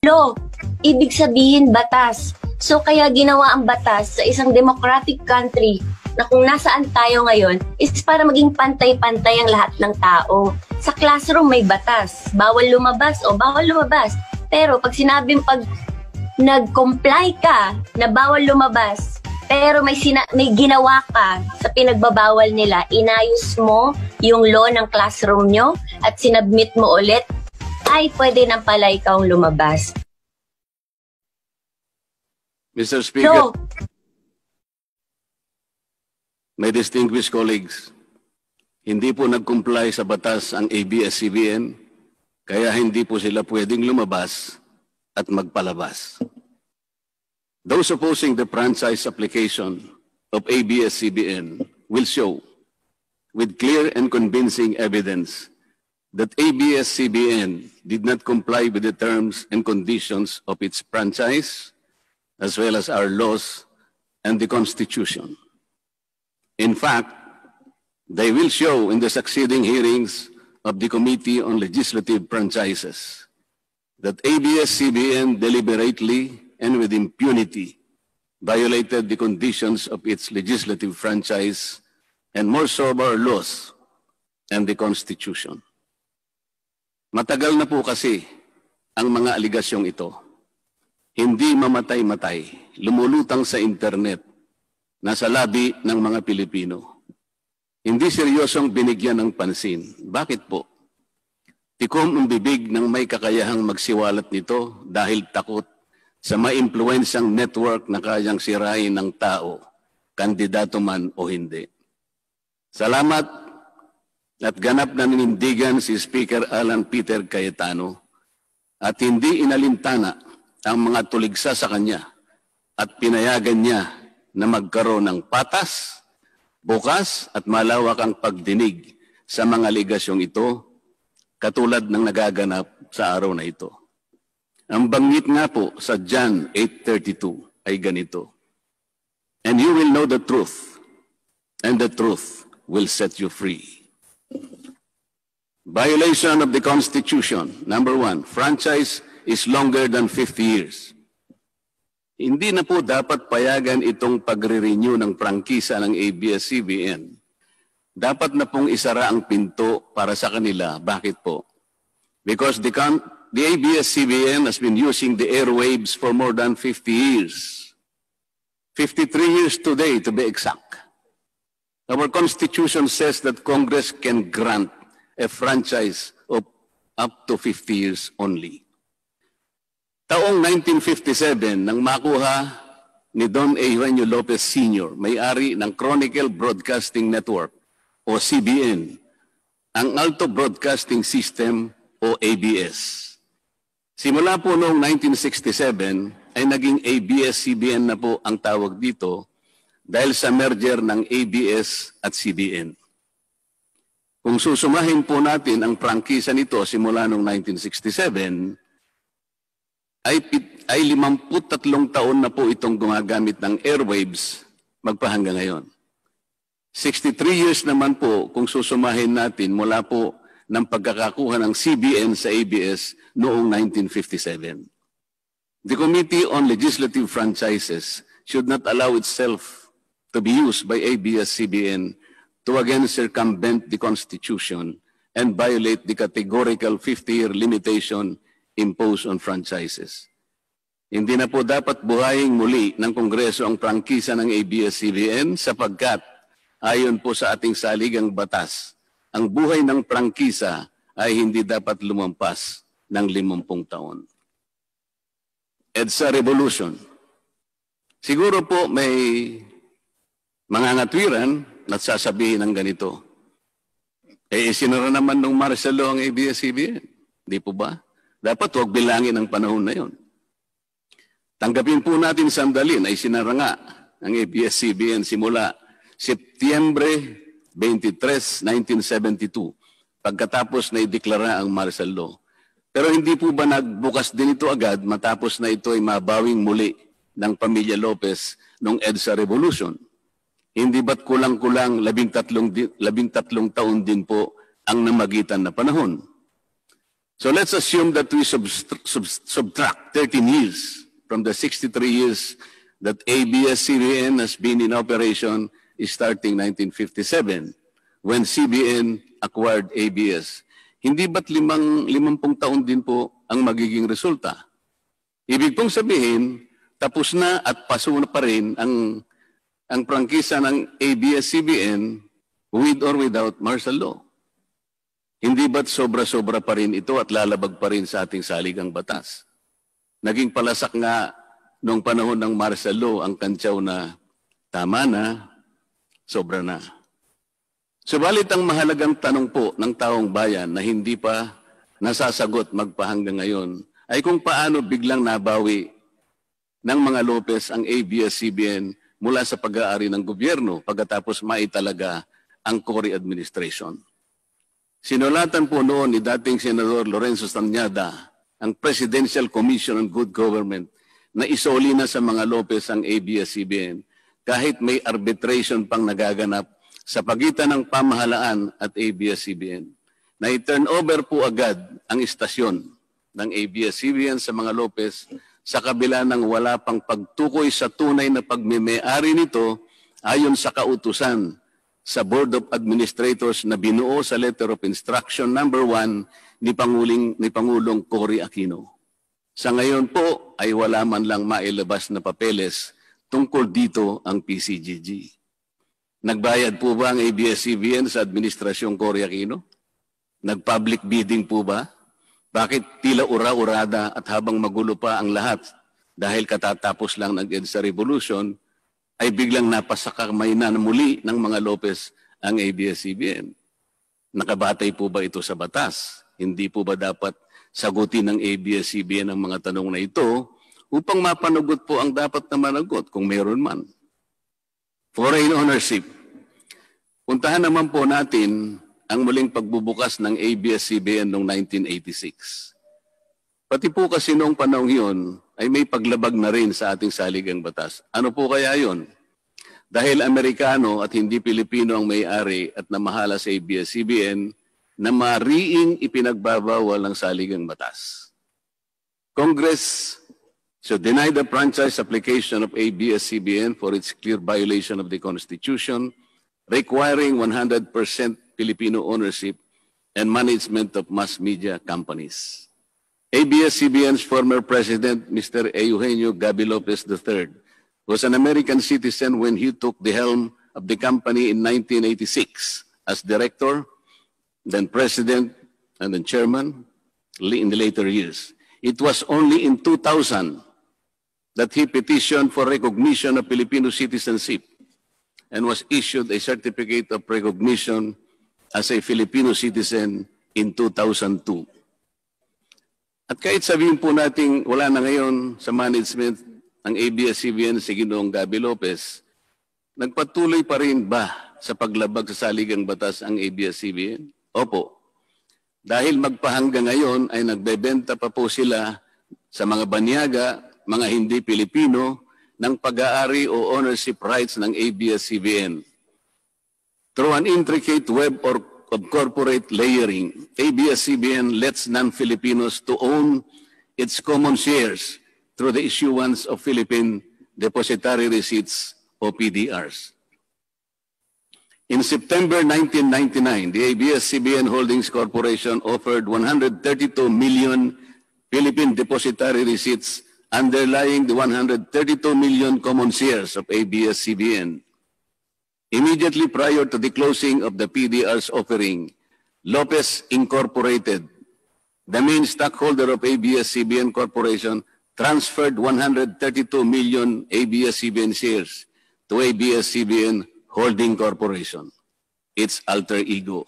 law. Ibig sabihin batas. So kaya ginawa ang batas sa isang democratic country na kung nasaan tayo ngayon is para maging pantay-pantay ang lahat ng tao. Sa classroom may batas. Bawal lumabas o bawal lumabas. Pero pag sinabing pag nag-comply ka na bawal lumabas, pero may ginawa ka sa pinagbabawal nila, inayos mo yung law ng classroom nyo at sinabmit mo ulit, ay pwede nang pala ikaw lumabas. Mr. Speaker, So, my distinguished colleagues, hindi po nag-comply sa batas ang ABS-CBN, kaya hindi po sila pwedeng lumabas at magpalabas. Those opposing the franchise application of ABS-CBN will show with clear and convincing evidence that ABS-CBN did not comply with the terms and conditions of its franchise, as well as our laws and the Constitution. In fact, they will show in the succeeding hearings of the Committee on Legislative Franchises that ABS-CBN deliberately and with impunity violated the conditions of its legislative franchise and more so of our laws and the Constitution. Matagal na po kasi ang mga aligasyong ito. Hindi mamatay-matay, lumulutang sa internet, nasa labi ng mga Pilipino. Hindi seryosong binigyan ng pansin. Bakit po? Tikom ang bibig ng may kakayahang magsiwalat nito dahil takot sa maimpluwensyang network na kayang sirain ng tao, kandidato man o hindi. Salamat at ganap na ninindigan si Speaker Alan Peter Cayetano at hindi inalintana ang mga tuligsa sa kanya at pinayagan niya na magkaroon ng patas, bukas at malawak ang pagdinig sa mga aligasyong ito katulad ng nagaganap sa araw na ito. Ang banggit nga po sa John 8:32 ay ganito, "And you will know the truth, and the truth will set you free." Violation of the Constitution. Number 1, franchise is longer than 50 years. Hindi na po dapat payagan itong pagre-renew ng prangkisa ng ABS-CBN. Dapat na pong isara ang pinto para sa kanila. Bakit po? Because the ABS-CBN has been using the airwaves for more than 50 years. 53 years today, to be exact. Our Constitution says that Congress can grant a franchise of up to 50 years only. Taong 1957, nang makuha ni Don Eugenio Lopez Sr., may-ari ng Chronicle Broadcasting Network o CBN, ang Alto Broadcasting System o ABS. Simula po noong 1967 ay naging ABS-CBN na po ang tawag dito dahil sa merger ng ABS at CBN. Kung susumahin po natin ang prangkisa nito simula noong 1967, ay 53 taon na po itong gumagamit ng airwaves magpahanggang ngayon. 63 years naman po kung susumahin natin mula po ng pagkakakuha ng CBN sa ABS noong 1957. The Committee on Legislative Franchises should not allow itself to be used by ABS-CBN to again circumvent the Constitution and violate the categorical 50-year limitation imposed on franchises. Hindi na po dapat buhayin muli ng Kongreso ang prangkisa ng ABS-CBN sapagkat ayon po sa ating saligang batas, ang buhay ng prangkisa ay hindi dapat lumampas ng 50 taon. EDSA Revolution. Siguro po may mga ngatwiran at sasabihin ng ganito. Isinara naman ng martial law ang ABS-CBN. Di po ba? Dapat huwag bilangin ang panahon na yon. Tanggapin po natin sandali na isinara nga ang ABS-CBN simula Setyembre 23, 1972, pagkatapos na ideklara ang martial law. Pero hindi po ba nagbukas din ito agad matapos na ito ay mabawing muli ng pamilya Lopez noong EDSA Revolution? Hindi ba't kulang-kulang 13 taon din po ang namagitan na panahon? So let's assume that we subtract 13 years from the 63 years that ABS-CBN has been in operation starting 1957 when CBN acquired ABS. Hindi ba't 50 taon din po ang magiging resulta? Ibig pong sabihin, tapos na at paso na pa rin ang prangkisa ng ABS-CBN with or without martial law. Hindi ba't sobra-sobra pa rin ito at lalabag pa rin sa ating saligang batas? Naging palasak nga noong panahon ng martial law ang kantsaw na tama na, sobra na. Subalit ang mahalagang tanong po ng taong bayan na hindi pa nasasagot magpahanggang ngayon ay kung paano biglang nabawi ng mga Lopez ang ABS-CBN mula sa pag-aari ng gobyerno pagkatapos maitalaga ang Cory administration. Sinulatan po noon ni dating Senador Lorenzo Tanyada ang Presidential Commission on Good Government na isoli na sa mga Lopez ang ABS-CBN kahit may arbitration pang nagaganap sa pagitan ng pamahalaan at ABS-CBN. Na i-turn over po agad ang istasyon ng ABS-CBN sa mga Lopez sa kabila ng wala pang pagtukoy sa tunay na pagmimay-ari nito ayon sa kautusan sa Board of Administrators na binuo sa Letter of Instruction number 1 ni Pangulong Cory Aquino. Sa ngayon po ay wala man lang mailabas na papeles tungkol dito ang PCGG. Nagbayad po ba ang ABS-CBN sa Administrasyong Cory Aquino? Nag-public bidding po ba? Bakit tila ura-urada at habang magulo pa ang lahat dahil katatapos lang ng EDSA Revolution, ay biglang napasakamay na muli ng mga Lopez ang ABS-CBN. Nakabatay po ba ito sa batas? Hindi po ba dapat sagutin ng ABS-CBN ang mga tanong na ito upang mapanagot po ang dapat na managot kung meron man? Foreign ownership. Puntahan naman po natin ang muling pagbubukas ng ABS-CBN noong 1986. Pati po kasi noong panahon yun ay may paglabag na rin sa ating saligang batas. Ano po kaya yun? Dahil Amerikano at hindi Pilipino ang may-ari at namahala sa ABS-CBN na mariing ipinagbabawal ng saligang batas. Congress should deny the franchise application of ABS-CBN for its clear violation of the Constitution, requiring 100% Filipino ownership and management of mass media companies. ABS-CBN's former president, Mr. Eugenio Gaby Lopez III, was an American citizen when he took the helm of the company in 1986 as director, then president, and then chairman in the later years. It was only in 2000 that he petitioned for recognition of Filipino citizenship and was issued a certificate of recognition as a Filipino citizen in 2002. At kahit sabihin po natin wala na ngayon sa management ang ABS-CBN si Ginoong Gaby Lopez, nagpatuloy pa rin ba sa paglabag sa saligang batas ang ABS-CBN? Opo. Dahil magpahanggang ngayon ay nagbebenta pa po sila sa mga banyaga, mga hindi Pilipino, ng pag-aari o ownership rights ng ABS-CBN. Through an intricate web of corporate layering, ABS-CBN lets non-Filipinos to own its common shares through the issuance of Philippine Depositary Receipts o PDRs. In September 1999, the ABS-CBN Holdings Corporation offered 132 million Philippine Depositary Receipts underlying the 132 million common shares of ABS-CBN. Immediately prior to the closing of the PDR's offering, Lopez Incorporated, the main stockholder of ABS-CBN Corporation, transferred 132 million ABS-CBN shares to ABS-CBN Holding Corporation, its alter ego.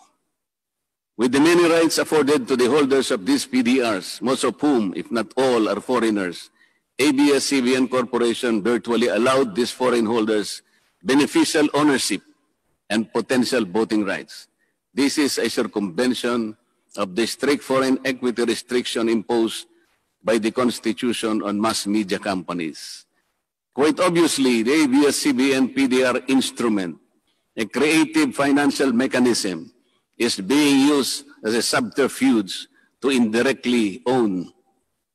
With the many rights afforded to the holders of these PDRs, most of whom, if not all, are foreigners, ABS-CBN Corporation virtually allowed these foreign holders beneficial ownership and potential voting rights. This is a circumvention of the strict foreign equity restriction imposed by the Constitution on mass media companies. Quite obviously, the ABS-CBN PDR instrument, a creative financial mechanism, is being used as a subterfuge to indirectly own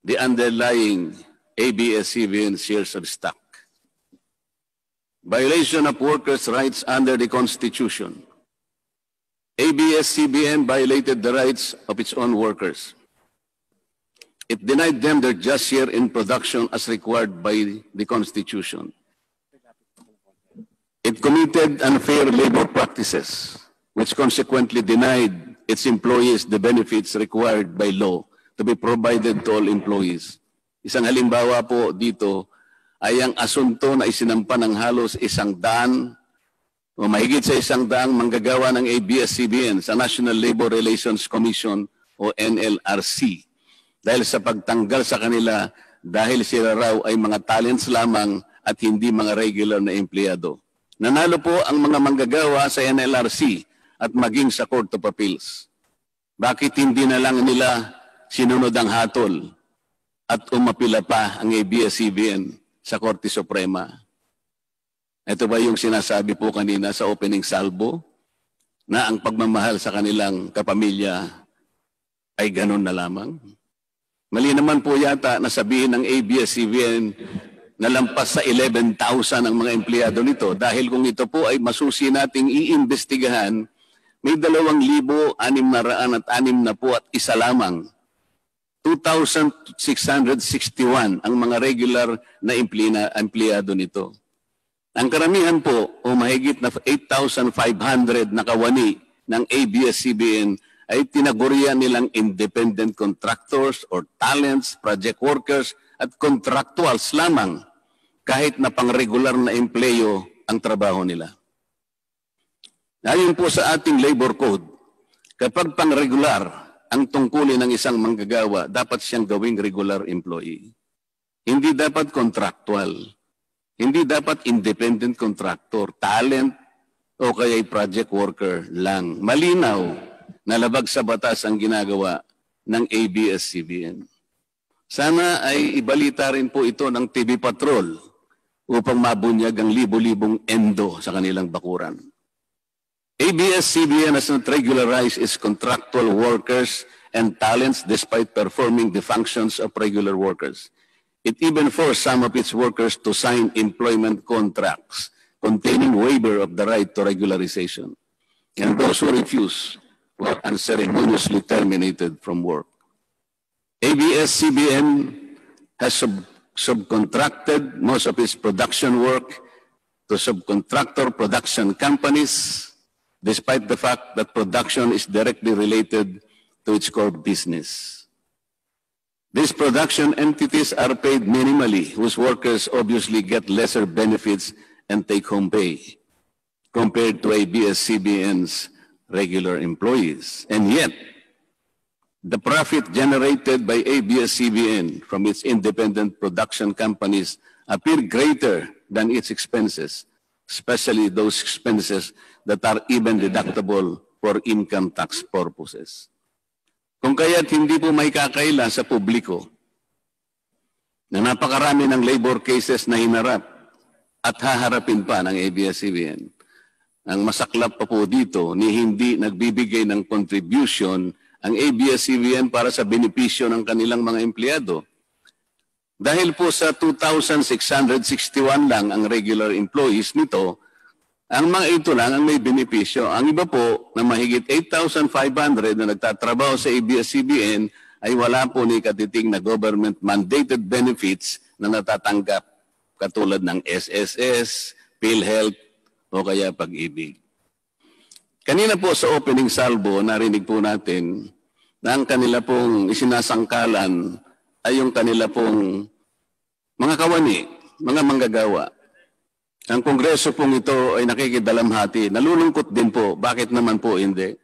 the underlying ABS-CBN shares of stock. Violation of workers' rights under the Constitution. ABS-CBN violated the rights of its own workers. It denied them their just share in production as required by the Constitution. It committed unfair labor practices, which consequently denied its employees the benefits required by law to be provided to all employees. Isang halimbawa po dito ay ang asunto na isinampa ng halos 100 o mahigit sa 100 manggagawa ng ABS-CBN sa National Labor Relations Commission o NLRC dahil sa pagtanggal sa kanila dahil sila raw ay mga talents lamang at hindi mga regular na empleyado. Nanalo po ang mga manggagawa sa NLRC at maging sa Court of Appeals. Bakit hindi na lang nila sinunod ang hatol at umapila pa ang ABS-CBN sa Korte Suprema? Ito ba yung sinasabi po kanina sa opening salvo na ang pagmamahal sa kanilang kapamilya ay ganun na lamang? Mali naman po yata na sabihin ng ABS-CBN na lampas sa 11,000 ang mga empleyado nito dahil kung ito po ay masusi nating iimbestigahan, may 2,661 na po at isa lamang. 2,661 ang mga regular na empleyado nito. Ang karamihan po o mahigit na 8,500 na kawani ng ABS-CBN ay tinagurian nilang independent contractors or talents, project workers at contractuals lamang kahit na pang-regular na empleyo ang trabaho nila. Ayon po sa ating labor code, kapag pang-regular ang tungkulin ng isang manggagawa, dapat siyang gawing regular employee. Hindi dapat contractual. Hindi dapat independent contractor, talent, o kaya'y project worker lang. Malinaw na labag sa batas ang ginagawa ng ABS-CBN. Sana ay ibalita rin po ito ng TV Patrol upang mabunyag ang libo-libong endo sa kanilang bakuran. ABS-CBN has not regularized its contractual workers and talents despite performing the functions of regular workers. It even forced some of its workers to sign employment contracts containing waiver of the right to regularization. And those who refuse were unceremoniously terminated from work. ABS-CBN has subcontracted most of its production work to subcontractor production companies, despite the fact that production is directly related to its core business. These production entities are paid minimally, whose workers obviously get lesser benefits and take-home pay compared to ABS-CBN's regular employees. And yet, the profit generated by ABS-CBN from its independent production companies appear greater than its expenses, especially those expenses that are even deductible for income tax purposes. Kung kaya't hindi po may kakaila sa publiko na napakarami ng labor cases na hinarap at haharapin pa ng ABS-CBN. Ang masaklap pa po dito ni hindi nagbibigay ng contribution ang ABS-CBN para sa benepisyo ng kanilang mga empleyado. Dahil po sa 2,661 lang ang regular employees nito, ang mga ito lang ang may benepisyo. Ang iba po na mahigit 8,500 na nagtatrabaho sa ABS-CBN ay wala po ni katiting na government-mandated benefits na natatanggap katulad ng SSS, PhilHealth, o kaya Pag-ibig. Kanina po sa opening salvo, narinig po natin na ang kanila pong isinasangkalan ay yung kanila pong mga kawani, mga manggagawa. Ang Kongreso pong ito ay nakikidalamhati. Nalulungkot din po. Bakit naman po hindi?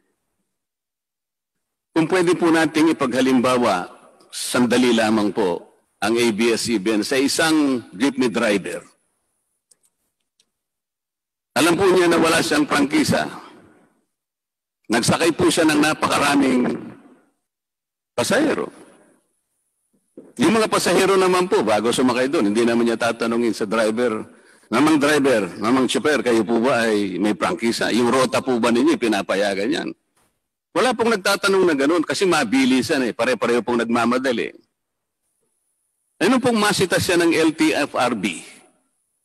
Kung pwede po nating ipaghalimbawa, sandali lamang po, ang ABS-CBN sa isang jeepney driver. Alam po niya na wala siyang prangkisa. Nagsakay po siya ng napakaraming pasahero. Yung mga pasahero naman po, bago sumakay doon, hindi naman niya tatanungin sa driver, Mamang driver, mamang chopper, kayo po ba ay may prangkisa? Yung rota po ba ninyo, pinapayagan yan? Wala pong nagtatanong na gano'n kasi mabilisan eh. Pare-pareho pong nagmamadali. Ano pong masita siya ng LTFRB?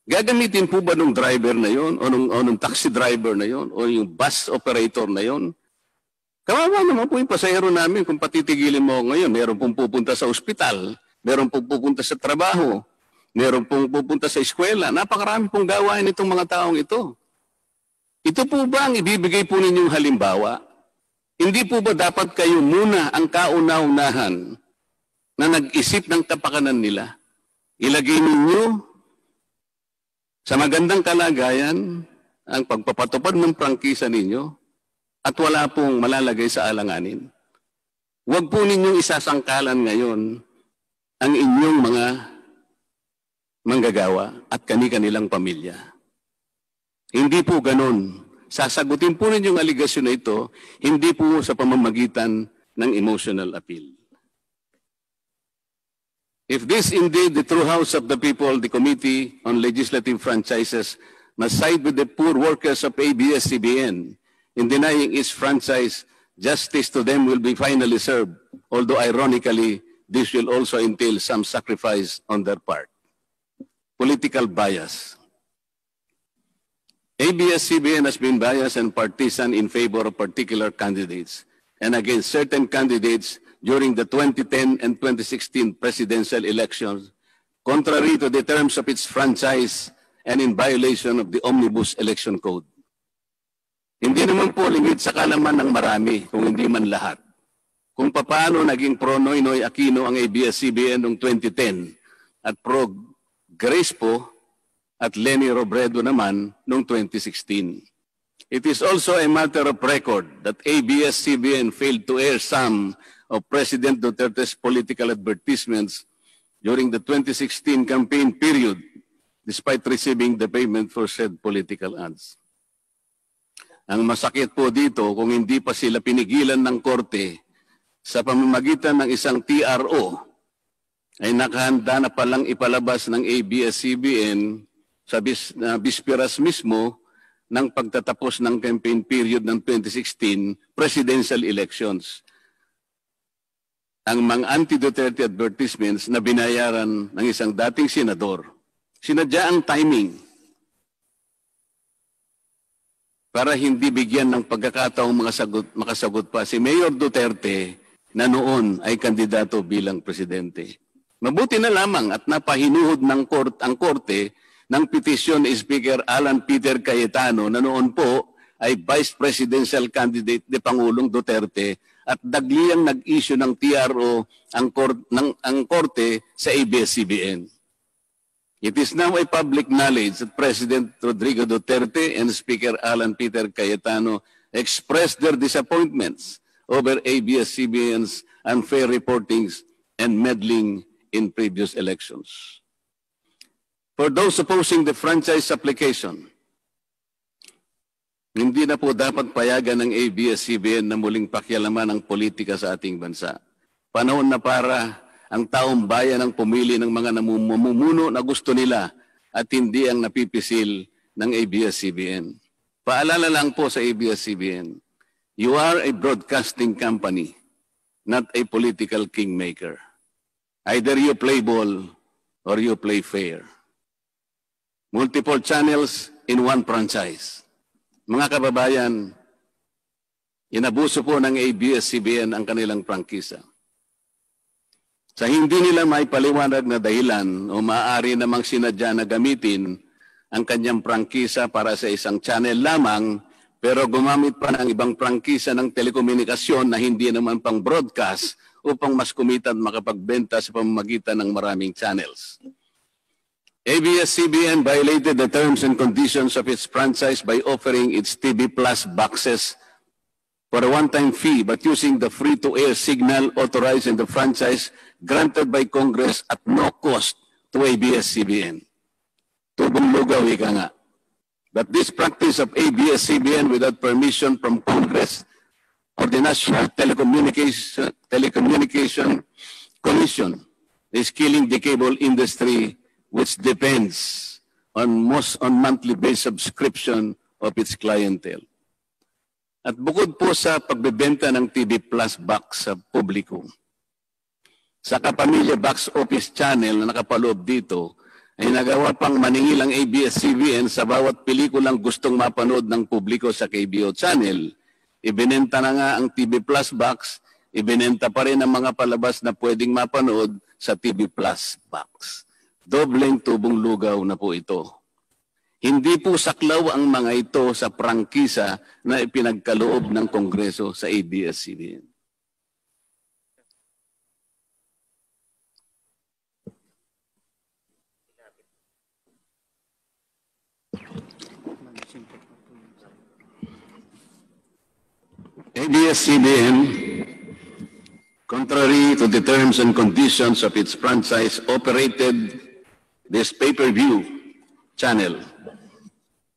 Gagamitin po ba nung driver na yon o nung taxi driver na yon o yung bus operator na yon? Kawawa naman po yung pasahero namin kung patitigilin mo ngayon. Meron pong pupunta sa ospital, meron pong pupunta sa trabaho, meron pong pupunta sa eskwela. Napakarami pong gawain itong mga taong ito. Ito po ba ang ibibigay po ninyong halimbawa? Hindi po ba dapat kayo muna ang kauna-unahan na nag-isip ng kapakanan nila? Ilagay ninyo sa magandang kalagayan ang pagpapatupad ng prangkisa ninyo at wala pong malalagay sa alanganin. Huwag po ninyong isasangkalan ngayon ang inyong mga manggagawa at kani-kanilang pamilya. Hindi po ganon. Sasagutin po ninyong aligasyon na ito, hindi po sa pamamagitan ng emotional appeal. If this indeed the true house of the people, the Committee on Legislative Franchises must side with the poor workers of ABS-CBN in denying its franchise, justice to them will be finally served, although ironically, this will also entail some sacrifice on their part. Political bias. ABS-CBN has been biased and partisan in favor of particular candidates and against certain candidates during the 2010 and 2016 presidential elections, contrary to the terms of its franchise and in violation of the Omnibus Election Code. Hindi naman po lingid sa kalaman ng marami, kung hindi man lahat, kung paano naging pro-Noynoy Aquino ang ABS-CBN noong 2010 at pro-Grace po at Lenny Robredo naman noong 2016. It is also a matter of record that ABS-CBN failed to air some of President Duterte's political advertisements during the 2016 campaign period, despite receiving the payment for said political ads. Ang masakit po dito, kung hindi pa sila pinigilan ng korte sa pamamagitan ng isang TRO, ay nakahanda na palang ipalabas ng ABS-CBN sa bisperas mismo ng pagtatapos ng campaign period ng 2016 presidential elections. Ang mga anti-Duterte advertisements na binayaran ng isang dating senador. Sinadya ang timing para hindi bigyan ng pagkakataong makasagot pa si Mayor Duterte na noon ay kandidato bilang presidente. Mabuti na lamang at napahinuhod ng ang korte ng petisyon ni Speaker Alan Peter Cayetano na noon po ay Vice Presidential Candidate ni Pangulong Duterte at dagliang nag-issue ng TRO ang korte sa ABS-CBN. It is now a public knowledge that President Rodrigo Duterte and Speaker Alan Peter Cayetano expressed their disappointments over ABS-CBN's unfair reportings and meddling in previous elections. For those opposing the franchise application, hindi na po dapat payagan ng ABS-CBN na muling pakialaman ang politika sa ating bansa. Panahon na para ang taong bayan ang pumili ng mga namumuno na gusto nila at hindi ang napipisil ng ABS-CBN. Paalala lang po sa ABS-CBN, you are a broadcasting company, not a political kingmaker. Either you play ball or you play fair. Multiple channels in one franchise. Mga kababayan, inabuso po ng ABS-CBN ang kanilang prangkisa. Sa hindi nila may paliwanag na dahilan o maaari namang sinadya na gamitin ang kanyang prangkisa para sa isang channel lamang, pero gumamit pa ng ibang prangkisa ng telekomunikasyon na hindi naman pang broadcast upang mas kumita at makapagbenta sa pamamagitan ng maraming channels. ABS-CBN violated the terms and conditions of its franchise by offering its TV Plus boxes for a one-time fee but using the free-to-air signal authorized in the franchise granted by Congress at no cost to ABS-CBN. Tubong lugaw, ika nga. But this practice of ABS-CBN without permission from Congress or the National Telecommunication Commission is killing the cable industry, which depends on monthly-based subscription of its clientele. At bukod po sa pagbebenta ng TV Plus box sa publiko, sa Kapamilya Box Office Channel na nakapaloob dito, ay nagawa pang maningil ang ABS-CBN sa bawat pelikulang gustong mapanood ng publiko sa KBO Channel. Ibinenta na nga ang TV Plus box, ibinenta pa rin ang mga palabas na pwedeng mapanood sa TV Plus box. Dobleng tubong lugaw na po ito. Hindi po saklaw ang mga ito sa prangkisa na ipinagkaloob ng Kongreso sa ABS-CBN. ABS-CBN, contrary to the terms and conditions of its franchise, operated this pay-per-view channel,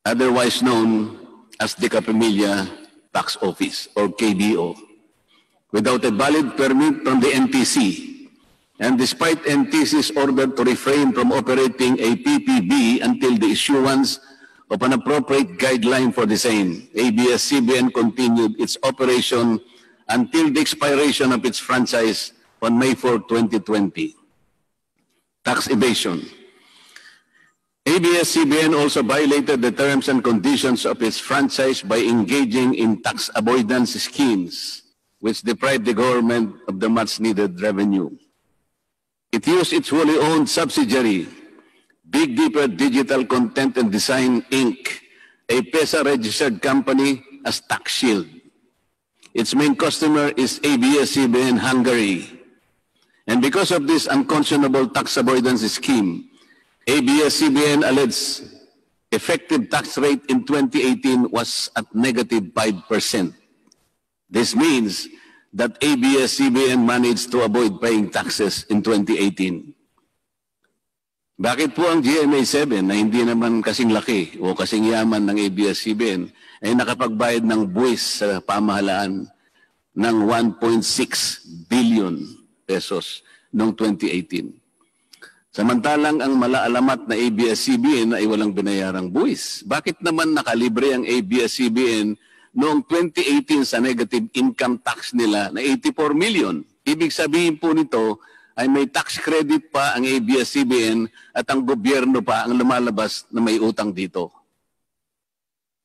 otherwise known as the Kapamilya Tax Office or KBO, without a valid permit from the NTC. And despite NTC's order to refrain from operating a PPB until the issuance of an appropriate guideline for the same, ABS-CBN continued its operation until the expiration of its franchise on May 4, 2020. Tax evasion. ABS-CBN also violated the terms and conditions of its franchise by engaging in tax avoidance schemes, which deprived the government of the much-needed revenue. It used its wholly owned subsidiary, Big Dipper Digital Content and Design, Inc., a PESA-registered company, as tax shield. Its main customer is ABS-CBN Hungary. And because of this unconscionable tax avoidance scheme, ABS-CBN alleged effective tax rate in 2018 was at negative 5%. This means that ABS-CBN managed to avoid paying taxes in 2018. Bakit po ang GMA7 na hindi naman kasing laki o kasing yaman ng ABS-CBN ay nakapagbayad ng buwis sa pamahalaan ng 1.6 billion pesos noong 2018? Samantalang ang malaalamat na ABS-CBN ay walang binayarang buwis. Bakit naman nakalibre ang ABS-CBN noong 2018 sa negative income tax nila na 84 million? Ibig sabihin po nito ay may tax credit pa ang ABS-CBN at ang gobyerno pa ang lumalabas na may utang dito.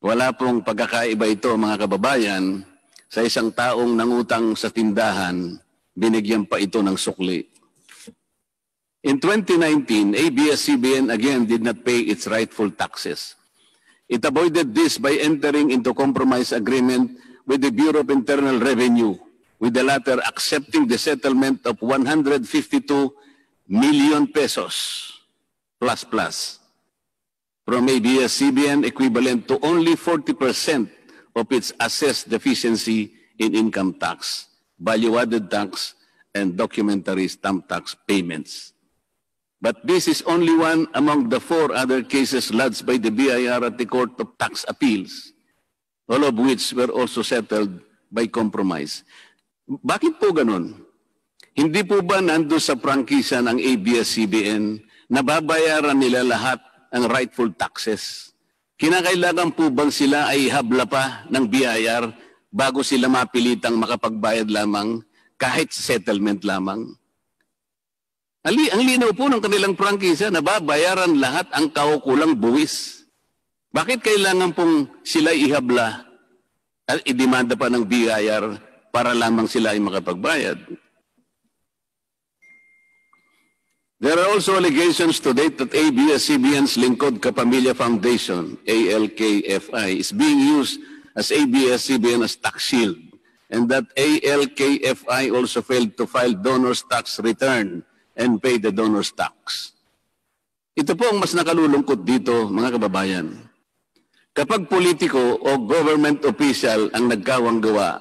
Wala pong pagkakaiba ito, mga kababayan. Sa isang taong nangutang sa tindahan, binigyan pa ito ng sukli. In 2019, ABS-CBN again did not pay its rightful taxes. It avoided this by entering into compromise agreement with the Bureau of Internal Revenue, with the latter accepting the settlement of 152 million pesos plus from ABS-CBN, equivalent to only 40% of its assessed deficiency in income tax, value-added tax, and documentary stamp tax payments. But this is only one among the 4 other cases lodged by the BIR at the Court of Tax Appeals, all of which were also settled by compromise. Bakit po ganun? Hindi po ba nando sa prangkisa ng ABS-CBN na babayaran nila lahat ang rightful taxes? Kinakailangan po bang sila ay habla pa ng BIR bago sila mapilitang makapagbayad lamang kahit settlement lamang? Ang linaw po ng kanilang prangkisa na babayaran lahat ang kaukulang buwis. Bakit kailangan pong sila ihabla at idemanda pa ng BIR para lamang sila ay makapagbayad? There are also allegations to date that ABS-CBN's Lingkod Kapamilya Foundation, ALKFI, is being used as ABS-CBN as tax shield, and that ALKFI also failed to file donor's tax return and pay the donor's tax. Ito po ang mas nakalulungkot dito, mga kababayan. Kapag politiko o government official ang nagkawang gawa,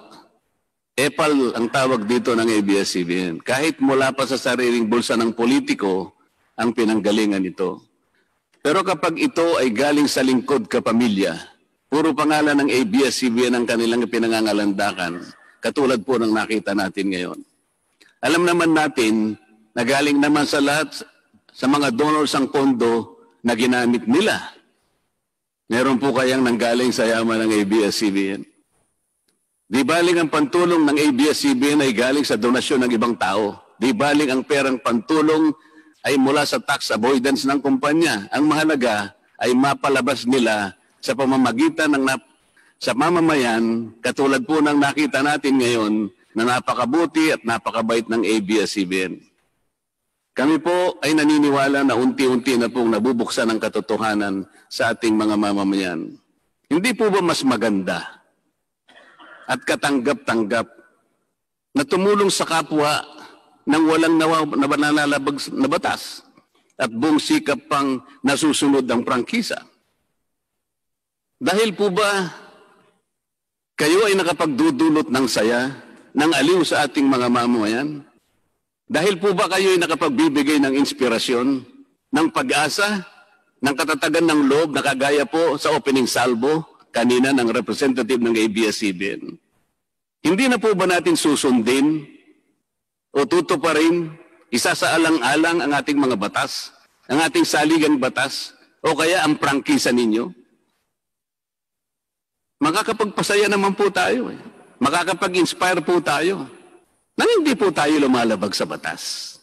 epal ang tawag dito ng ABS-CBN. Kahit mula pa sa sariling bulsa ng politiko, ang pinanggalingan ito. Pero kapag ito ay galing sa lingkod kapamilya, puro pangalan ng ABS-CBN ang kanilang pinangangalandakan, katulad po ng nakita natin ngayon. Alam naman natin, nagaling naman sa lahat, sa mga donors ang pondo na ginamit nila. Meron po kayang nanggaling sa yaman ng ABS-CBN. Di baling ang pantulong ng ABS-CBN ay galing sa donasyon ng ibang tao. Di baling ang perang pantulong ay mula sa tax avoidance ng kumpanya. Ang mahalaga ay mapalabas nila sa pamamagitan ng sa mamamayan, katulad po ng nakita natin ngayon na napakabuti at napakabait ng ABS-CBN. Kami po ay naniniwala na unti-unti na pong nabubuksan ang katotohanan sa ating mga mamamayan. Hindi po ba mas maganda at katanggap-tanggap na tumulong sa kapwa ng walang nalalabag na batas at buong sikap pang nasusunod ang prangkisa? Dahil po ba kayo ay nakapagdudulot ng saya, ng aliw sa ating mga mamamayan? Dahil po ba kayo ay nakapagbibigay ng inspirasyon, ng pag-asa, ng katatagan ng loob na kagaya po sa opening salvo kanina ng representative ng ABS-CBN? Hindi na po ba natin susundin o tutuparin, isasaalang-alang ang ating mga batas, ang ating saligang batas, o kaya ang prangkisa ninyo? Makakapagpasaya naman po tayo. Makakapag-inspire po tayo nang hindi po tayo lumalabag sa batas.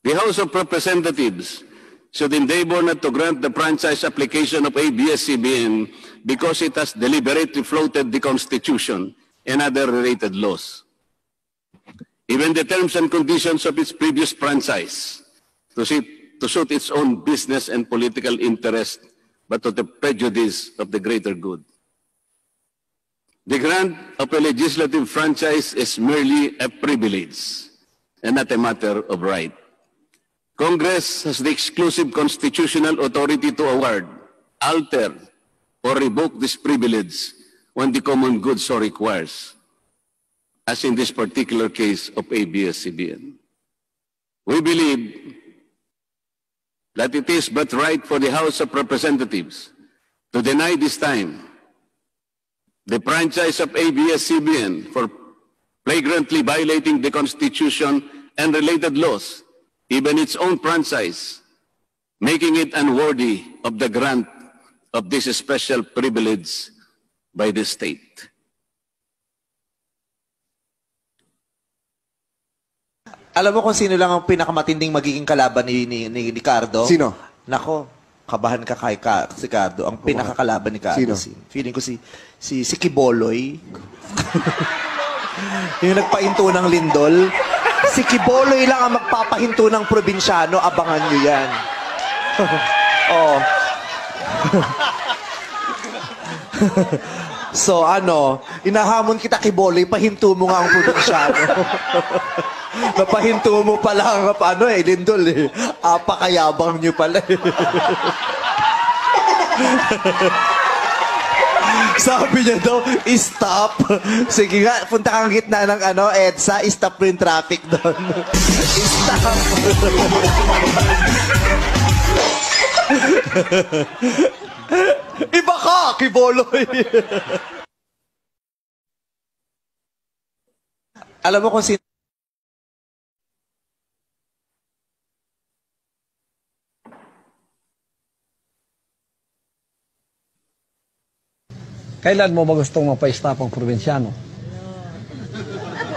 The House of Representatives should endeavor not to grant the franchise application of ABS-CBN because it has deliberately floated the Constitution and other related laws. Even the terms and conditions of its previous franchise to suit its own business and political interest, but to the prejudice of the greater good. The grant of a legislative franchise is merely a privilege and not a matter of right. Congress has the exclusive constitutional authority to award, alter, or revoke this privilege when the common good so requires, as in this particular case of ABS-CBN. We believe that it is but right for the House of Representatives to deny this time the franchise of ABS-CBN for flagrantly violating the Constitution and related laws, even its own franchise, making it unworthy of the grant of this special privilege by the state. Alam mo kung sino lang ang pinakamatinding magiging kalaban ni Ricardo? Sino? Nako, kabahan ka kay si Ricardo. Ang pinakakalaban ni Ricardo. Sino? Feeling ko si Kiboloy. Yung nagpahinto ng lindol. Si Kiboloy lang ang magpapahinto ng probinsyano. Abangan nyo yan. Oh. So inahamon kita Kiboloy, pahinto mo nga ang probinsyano. Napahinto mo pala ang lindol eh. Apakayabang nyo pala eh. Sabi niya daw, stop. Sige nga, punta kang gitna ng EDSA, stop mo yung traffic doon. Stop. Iba ka, Kiboloy. Alam mo kung sino Kailan mo ba gustong mapa-stop ang probinsyano?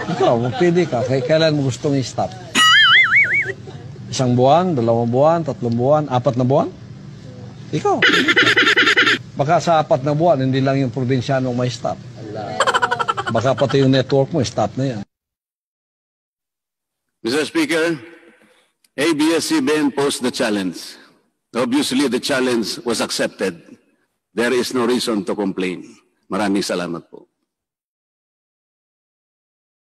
Ikaw, magpili ka. Kailan mo gustong i-stop? 1 buwan, 2 buwan, 3 buwan, 4 na buwan? Ikaw. Baka sa 4 na buwan, hindi lang yung probinsyano may stop. Baka pati yung network mo, stop na yan. Mr. Speaker, ABS-CBN posed the challenge. Obviously, the challenge was accepted. There is no reason to complain. Maraming salamat po.